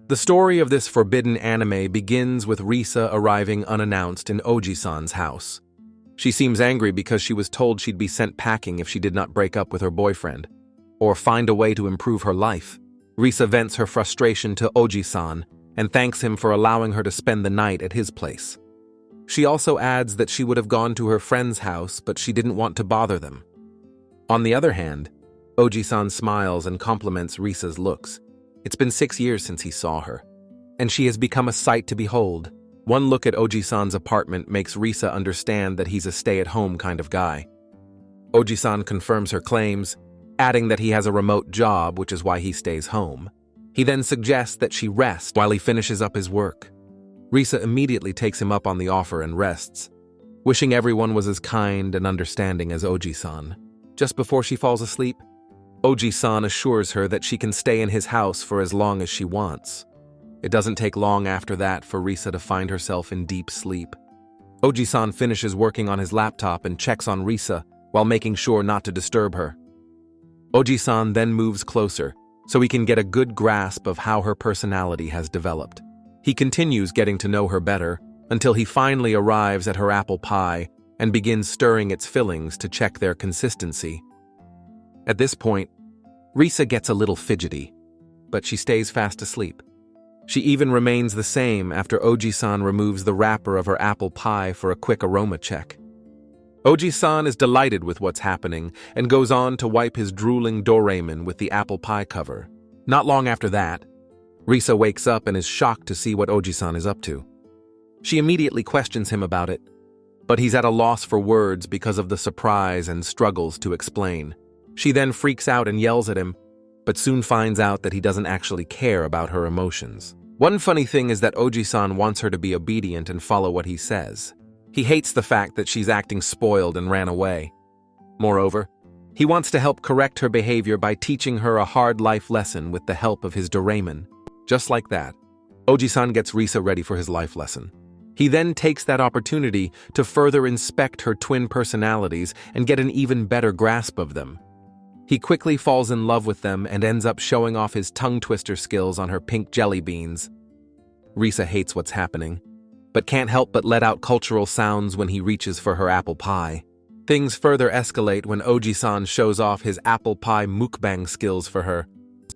The story of this forbidden anime begins with Risa arriving unannounced in Oji-san's house. She seems angry because she was told she'd be sent packing if she did not break up with her boyfriend, or find a way to improve her life. Risa vents her frustration to Oji-san and thanks him for allowing her to spend the night at his place. She also adds that she would have gone to her friend's house, but she didn't want to bother them. On the other hand, Oji-san smiles and compliments Risa's looks. It's been 6 years since he saw her, and she has become a sight to behold. One look at Oji-san's apartment makes Risa understand that he's a stay-at-home kind of guy. Oji-san confirms her claims, adding that he has a remote job, which is why he stays home. He then suggests that she rest while he finishes up his work. Risa immediately takes him up on the offer and rests, wishing everyone was as kind and understanding as Oji-san. Just before she falls asleep, Oji-san assures her that she can stay in his house for as long as she wants. It doesn't take long after that for Risa to find herself in deep sleep. Oji-san finishes working on his laptop and checks on Risa while making sure not to disturb her. Oji-san then moves closer so he can get a good grasp of how her personality has developed. He continues getting to know her better until he finally arrives at her apple pie and begins stirring its fillings to check their consistency. At this point, Risa gets a little fidgety, but she stays fast asleep. She even remains the same after Oji-san removes the wrapper of her apple pie for a quick aroma check. Oji-san is delighted with what's happening and goes on to wipe his drooling Doraemon with the apple pie cover. Not long after that, Risa wakes up and is shocked to see what Oji-san is up to. She immediately questions him about it, but he's at a loss for words because of the surprise and struggles to explain. She then freaks out and yells at him, but soon finds out that he doesn't actually care about her emotions. One funny thing is that Oji-san wants her to be obedient and follow what he says. He hates the fact that she's acting spoiled and ran away. Moreover, he wants to help correct her behavior by teaching her a hard life lesson with the help of his Doraemon. Just like that, Oji-san gets Risa ready for his life lesson. He then takes that opportunity to further inspect her twin personalities and get an even better grasp of them. He quickly falls in love with them and ends up showing off his tongue twister skills on her pink jelly beans. Risa hates what's happening, but can't help but let out cultural sounds when he reaches for her apple pie. Things further escalate when Oji-san shows off his apple pie mukbang skills for her,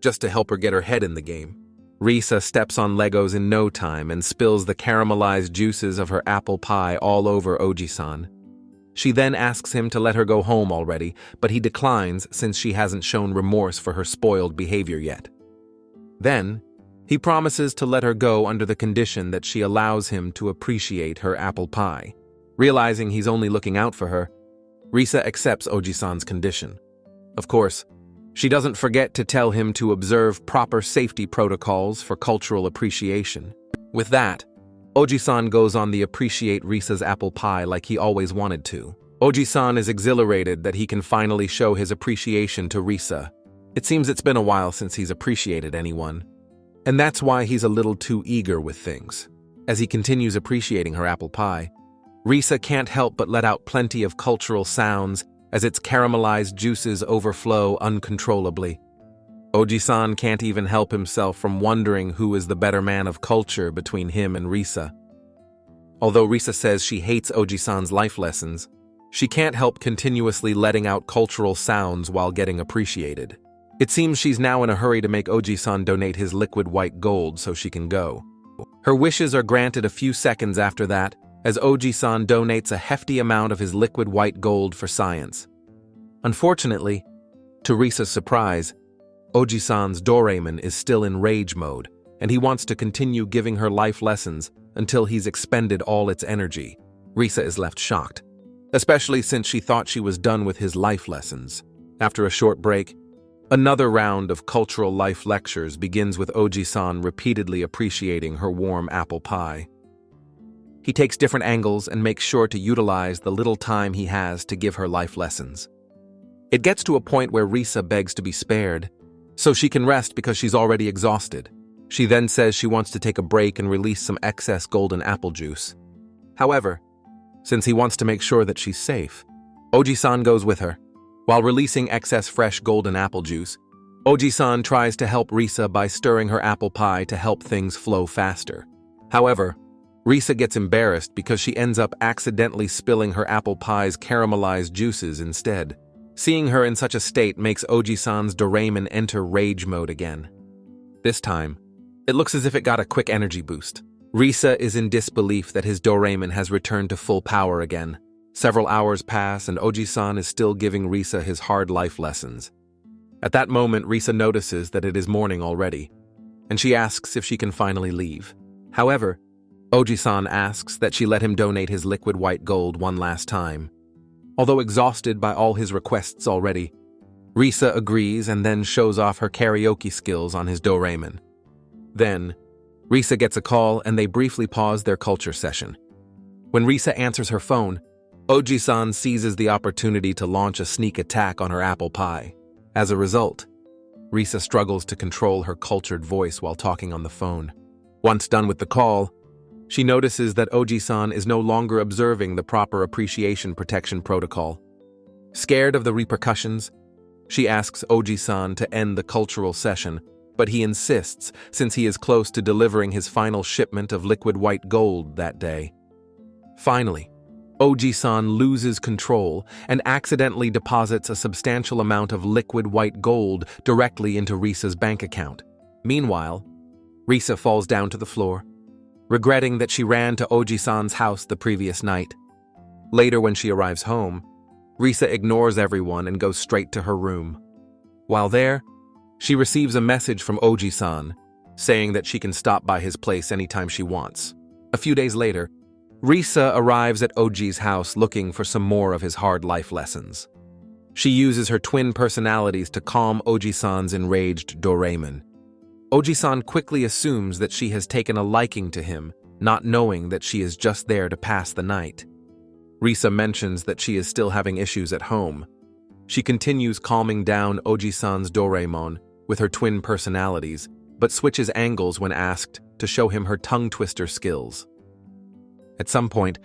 just to help her get her head in the game. Risa steps on Legos in no time and spills the caramelized juices of her apple pie all over Oji-san. She then asks him to let her go home already, but he declines since she hasn't shown remorse for her spoiled behavior yet. Then, he promises to let her go under the condition that she allows him to appreciate her apple pie. Realizing he's only looking out for her, Risa accepts Oji-san's condition. Of course, she doesn't forget to tell him to observe proper safety protocols for cultural appreciation. With that, Oji-san goes on the appreciate Risa's apple pie like he always wanted to. Oji-san is exhilarated that he can finally show his appreciation to Risa. It seems it's been a while since he's appreciated anyone, and that's why he's a little too eager with things. As he continues appreciating her apple pie, Risa can't help but let out plenty of cultural sounds as its caramelized juices overflow uncontrollably. Oji-san can't even help himself from wondering who is the better man of culture between him and Risa. Although Risa says she hates Oji-san's life lessons, she can't help continuously letting out cultural sounds while getting appreciated. It seems she's now in a hurry to make Oji-san donate his liquid white gold so she can go. Her wishes are granted a few seconds after that, as Oji-san donates a hefty amount of his liquid white gold for science. Unfortunately, to Risa's surprise, Oji-san's Doraemon is still in rage mode, and he wants to continue giving her life lessons until he's expended all its energy. Risa is left shocked, especially since she thought she was done with his life lessons. After a short break, another round of cultural life lectures begins with Oji-san repeatedly appreciating her warm apple pie. He takes different angles and makes sure to utilize the little time he has to give her life lessons. It gets to a point where Risa begs to be spared, so she can rest because she's already exhausted. She then says she wants to take a break and release some excess golden apple juice. However, since he wants to make sure that she's safe, Oji-san goes with her. While releasing excess fresh golden apple juice, Oji-san tries to help Risa by stirring her apple pie to help things flow faster. However, Risa gets embarrassed because she ends up accidentally spilling her apple pie's caramelized juices instead. Seeing her in such a state makes Oji-san's Doraemon enter rage mode again. This time, it looks as if it got a quick energy boost. Risa is in disbelief that his Doraemon has returned to full power again. Several hours pass and Oji-san is still giving Risa his hard life lessons. At that moment, Risa notices that it is morning already, and she asks if she can finally leave. However, Oji-san asks that she let him donate his liquid white gold one last time. Although exhausted by all his requests already, Risa agrees and then shows off her karaoke skills on his Doraemon. Then, Risa gets a call and they briefly pause their culture session. When Risa answers her phone, Oji-san seizes the opportunity to launch a sneak attack on her apple pie. As a result, Risa struggles to control her cultured voice while talking on the phone. Once done with the call, she notices that Oji-san is no longer observing the proper appreciation protection protocol. Scared of the repercussions, she asks Oji-san to end the cultural session, but he insists since he is close to delivering his final shipment of liquid white gold that day. Finally, Oji-san loses control and accidentally deposits a substantial amount of liquid white gold directly into Risa's bank account. Meanwhile, Risa falls down to the floor, regretting that she ran to Oji-san's house the previous night. Later, when she arrives home, Risa ignores everyone and goes straight to her room. While there, she receives a message from Oji-san saying that she can stop by his place anytime she wants. A few days later, Risa arrives at Oji's house looking for some more of his hard life lessons. She uses her twin personalities to calm Oji-san's enraged Doraemon. Oji-san quickly assumes that she has taken a liking to him, not knowing that she is just there to pass the night. Risa mentions that she is still having issues at home. She continues calming down Oji-san's Doraemon with her twin personalities, but switches angles when asked to show him her tongue twister skills. At some point,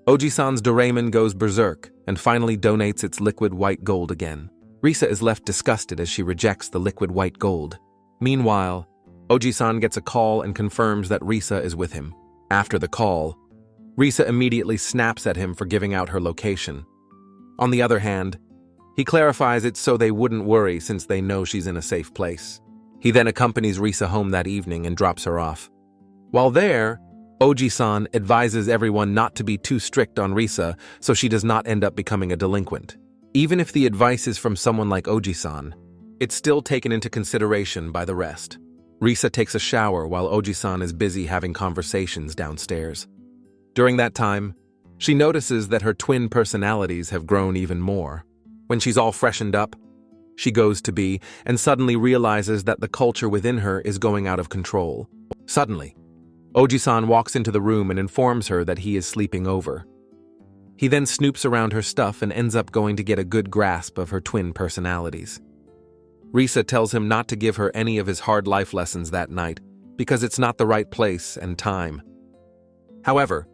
Oji-san's Doraemon goes berserk and finally donates its liquid white gold again. Risa is left disgusted as she rejects the liquid white gold. Meanwhile, Oji-san gets a call and confirms that Risa is with him. After the call, Risa immediately snaps at him for giving out her location. On the other hand, he clarifies it so they wouldn't worry since they know she's in a safe place. He then accompanies Risa home that evening and drops her off. While there, Oji-san advises everyone not to be too strict on Risa so she does not end up becoming a delinquent. Even if the advice is from someone like Oji-san, it's still taken into consideration by the rest. Risa takes a shower while Oji-san is busy having conversations downstairs. During that time, she notices that her twin personalities have grown even more. When she's all freshened up, she goes to be and suddenly realizes that the culture within her is going out of control. Suddenly, Oji-san walks into the room and informs her that he is sleeping over. He then snoops around her stuff and ends up going to get a good grasp of her twin personalities. Risa tells him not to give her any of his hard life lessons that night because it's not the right place and time. However,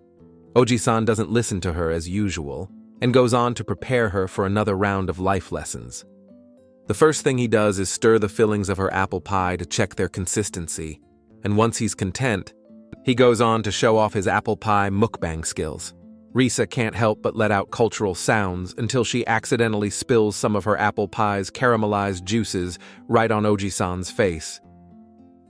Oji-san doesn't listen to her as usual and goes on to prepare her for another round of life lessons. The first thing he does is stir the fillings of her apple pie to check their consistency, and once he's content, he goes on to show off his apple pie mukbang skills. Risa can't help but let out cultural sounds until she accidentally spills some of her apple pie's caramelized juices right on Oji-san's face.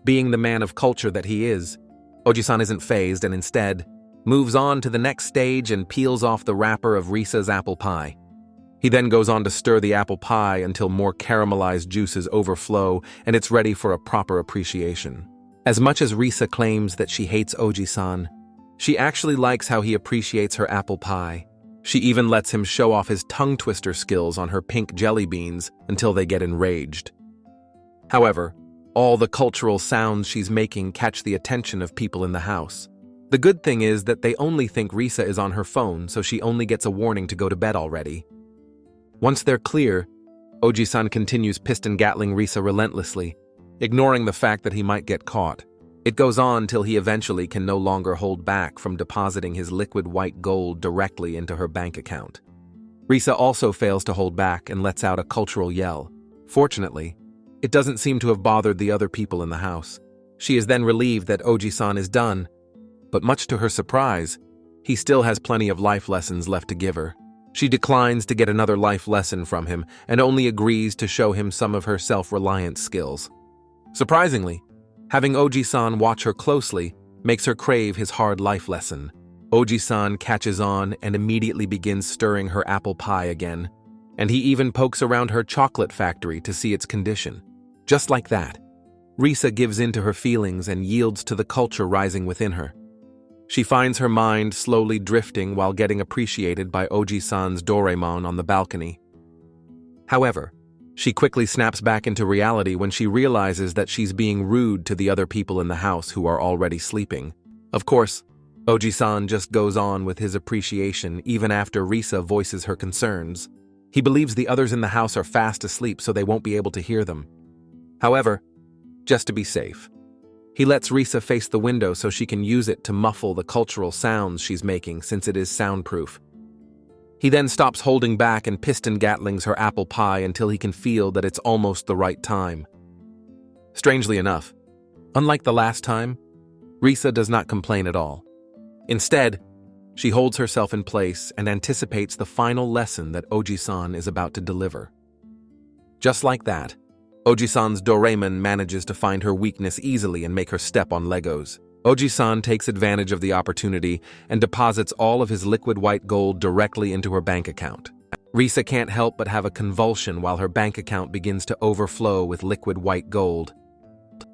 Being the man of culture that he is, Oji-san isn't fazed and instead moves on to the next stage and peels off the wrapper of Risa's apple pie. He then goes on to stir the apple pie until more caramelized juices overflow and it's ready for a proper appreciation. As much as Risa claims that she hates Oji-san, she actually likes how he appreciates her apple pie. She even lets him show off his tongue twister skills on her pink jelly beans until they get enraged. However, all the cultural sounds she's making catch the attention of people in the house. The good thing is that they only think Risa is on her phone, so she only gets a warning to go to bed already. Once they're clear, Oji-san continues piston-gatling Risa relentlessly, ignoring the fact that he might get caught. It goes on till he eventually can no longer hold back from depositing his liquid white gold directly into her bank account. Risa also fails to hold back and lets out a cultural yell. Fortunately, It doesn't seem to have bothered the other people in the house. She is then relieved that Oji-san is done, but much to her surprise, he still has plenty of life lessons left to give her. She declines to get another life lesson from him and only agrees to show him some of her self-reliance skills. Surprisingly, having Oji-san watch her closely makes her crave his hard life lesson. Oji-san catches on and immediately begins stirring her apple pie again, and he even pokes around her chocolate factory to see its condition. Just like that, Risa gives in to her feelings and yields to the culture rising within her. She finds her mind slowly drifting while getting appreciated by Oji-san's Doraemon on the balcony. However, she quickly snaps back into reality when she realizes that she's being rude to the other people in the house who are already sleeping. Of course, Oji-san just goes on with his appreciation even after Risa voices her concerns. He believes the others in the house are fast asleep so they won't be able to hear them. However, just to be safe, he lets Risa face the window so she can use it to muffle the cultural sounds she's making since it is soundproof. He then stops holding back and piston-gatlings her apple pie until he can feel that it's almost the right time. Strangely enough, unlike the last time, Risa does not complain at all. Instead, she holds herself in place and anticipates the final lesson that Oji-san is about to deliver. Just like that, Oji-san's Doraemon manages to find her weakness easily and make her step on Legos. Oji-san takes advantage of the opportunity and deposits all of his liquid white gold directly into her bank account. Risa can't help but have a convulsion while her bank account begins to overflow with liquid white gold.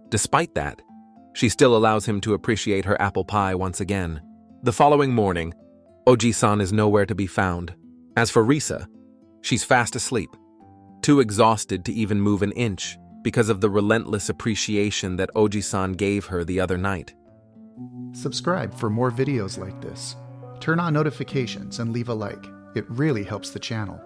Despite that, she still allows him to appreciate her apple pie once again. The following morning, Oji-san is nowhere to be found. As for Risa, she's fast asleep, too exhausted to even move an inch because of the relentless appreciation that Oji-san gave her the other night. Subscribe for more videos like this. Turn on notifications and leave a like. It really helps the channel.